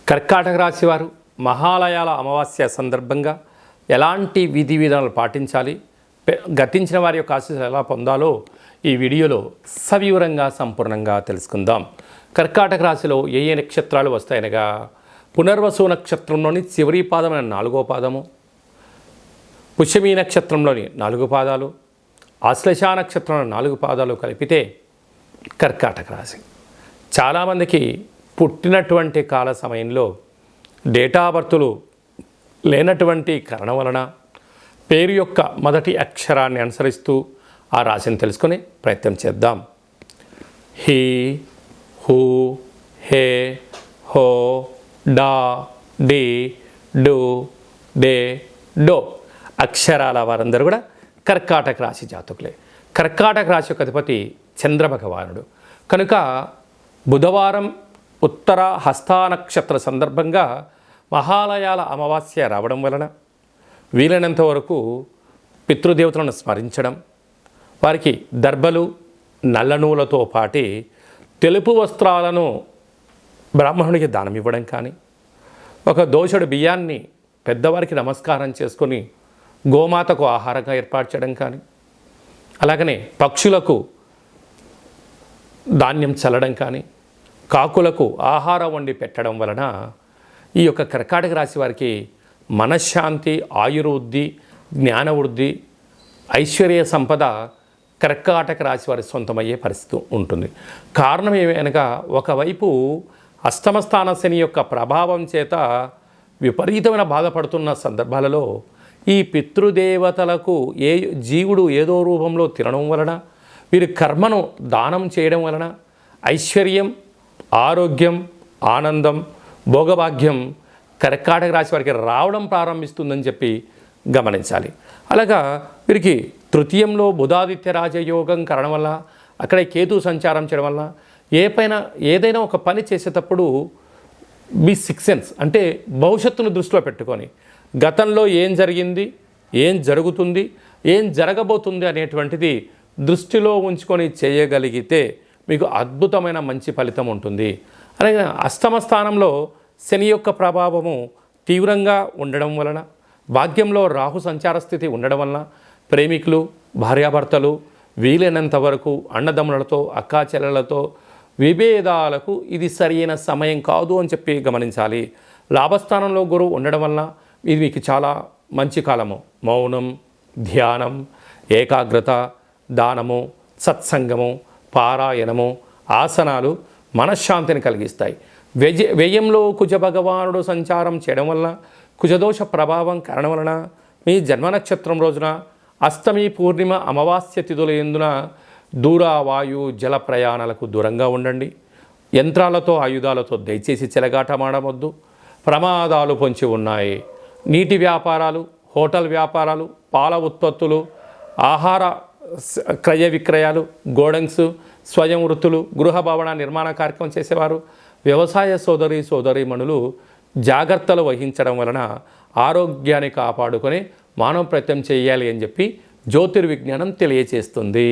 కర్కాటక రాశి వారు మహాలయాల అమావాస్య సందర్భంగా ఎలాంటి విధి విధానాలు పాటించాలి, గతించిన వారి యొక్క ఆశీస్సులు ఎలా పొందాలో ఈ వీడియోలో సవివరంగా సంపూర్ణంగా తెలుసుకుందాం. కర్కాటక రాశిలో ఏ ఏ నక్షత్రాలు వస్తాయనగా పునర్వసు నక్షత్రంలోని చివరి పాదమైన 4వ పాదము, పుష్యమీ నక్షత్రంలోని 4 పాదాలు, ఆశ్లేష నక్షత్రంలో 4 పాదాలు కలిపితే కర్కాటక రాశి. చాలామందికి పుట్టినటువంటి కాల సమయంలో డేటా బర్తులు లేనటువంటి కారణం వలన పేరు యొక్క మొదటి అక్షరాన్ని అనుసరిస్తూ ఆ రాశిని తెలుసుకునే ప్రయత్నం చేద్దాం. హీ, హూ, హే, హో, డా, డి, డు, డే, డో అక్షరాల వారందరూ కూడా కర్కాటక రాశి జాతకులే. కర్కాటక రాశి యొక్క అధిపతి చంద్ర భగవానుడు కనుక బుధవారం ఉత్తర హస్తా నక్షత్ర సందర్భంగా మహాలయాల అమావాస్య రావడం వలన వీలైనంత వరకు పితృదేవతలను స్మరించడం, వారికి దర్భలు నల్ల నూలతో పాటి తెలుపు వస్త్రాలను బ్రాహ్మణుడికి దానం ఇవ్వడం కానీ, ఒక దోషుడు బియ్యాన్ని పెద్దవారికి నమస్కారం చేసుకొని గోమాతకు ఆహారంగా ఏర్పాటు చేయడం కానీ, అలాగనే పక్షులకు ధాన్యం చల్లడం కానీ, కాకులకు ఆహారం వండి పెట్టడం వలన ఈ యొక్క కర్కాటక రాశి వారికి మనశ్శాంతి, ఆయుర్వృద్ధి, జ్ఞానవృద్ధి, ఐశ్వర్య సంపద కర్కాటక రాశి వారి సొంతమయ్యే పరిస్థితి ఉంటుంది. కారణం ఏమనగా ఒకవైపు అష్టమ స్థాన శని యొక్క ప్రభావం చేత విపరీతమైన బాధపడుతున్న సందర్భాలలో ఈ పితృదేవతలకు జీవుడు ఏదో రూపంలో తినడం వలన, వీరి కర్మను దానం చేయడం వలన ఐశ్వర్యం, ఆరోగ్యం, ఆనందం, భోగభాగ్యం కర్కాటక రాశి వారికి రావడం ప్రారంభిస్తుందని చెప్పి గమనించాలి. అలాగా వీరికి తృతీయంలో బుధాదిత్య రాజయోగం కారణం వల్ల, అక్కడే కేతు సంచారం చేయడం వల్ల ఏదైనా ఒక పని చేసేటప్పుడు మీ సిక్స్ సెన్స్ అంటే భవిష్యత్తును దృష్టిలో పెట్టుకొని గతంలో ఏం జరిగింది, ఏం జరుగుతుంది, ఏం జరగబోతుంది అనేటువంటిది దృష్టిలో ఉంచుకొని చేయగలిగితే మీకు అద్భుతమైన మంచి ఫలితం ఉంటుంది. అలాగే అష్టమ స్థానంలో శని యొక్క ప్రభావము తీవ్రంగా ఉండడం వలన, భాగ్యంలో రాహు సంచార స్థితి ఉండడం వలన ప్రేమికులు, భార్యాభర్తలు వీలైనంత వరకు అన్నదమ్ములతో, అక్కా చెల్లెలతో విభేదాలకు ఇది సరైన సమయం కాదు అని చెప్పి గమనించాలి. లాభస్థానంలో గురువు ఉండడం వలన ఇది మీకు చాలా మంచి కాలము. మౌనం, ధ్యానం, ఏకాగ్రత, దానము, సత్సంగము, పారాయణము, ఆసనాలు మనశ్శాంతిని కలిగిస్తాయి. వ్యయంలో కుజ భగవానుడు సంచారం చేయడం వలన, కుజదోష ప్రభావం కారణం వలన మీ జన్మ నక్షత్రం రోజున అష్టమి, పూర్ణిమ, అమావాస్య తిథుల యందున దూర వాయు జల ప్రయాణాలకు దూరంగా ఉండండి. యంత్రాలతో, ఆయుధాలతో దయచేసి చెలగాటమాడవద్దు. ప్రమాదాలు పొంచి ఉన్నాయి. నీటి వ్యాపారాలు, హోటల్ వ్యాపారాలు, పాల ఉత్పత్తులు, ఆహార క్రయ విక్రయాలు, గోడౌన్స్, స్వయం వృత్తులు, గృహ భవన నిర్మాణ కార్యక్రమం చేసేవారు, వ్యవసాయ సోదరీమణులు జాగ్రత్తలు వహించడం వలన ఆరోగ్యాన్ని కాపాడుకొని మానవ ప్రయత్నం చేయాలి అని చెప్పి జ్యోతిర్విజ్ఞానం తెలియచేస్తుంది.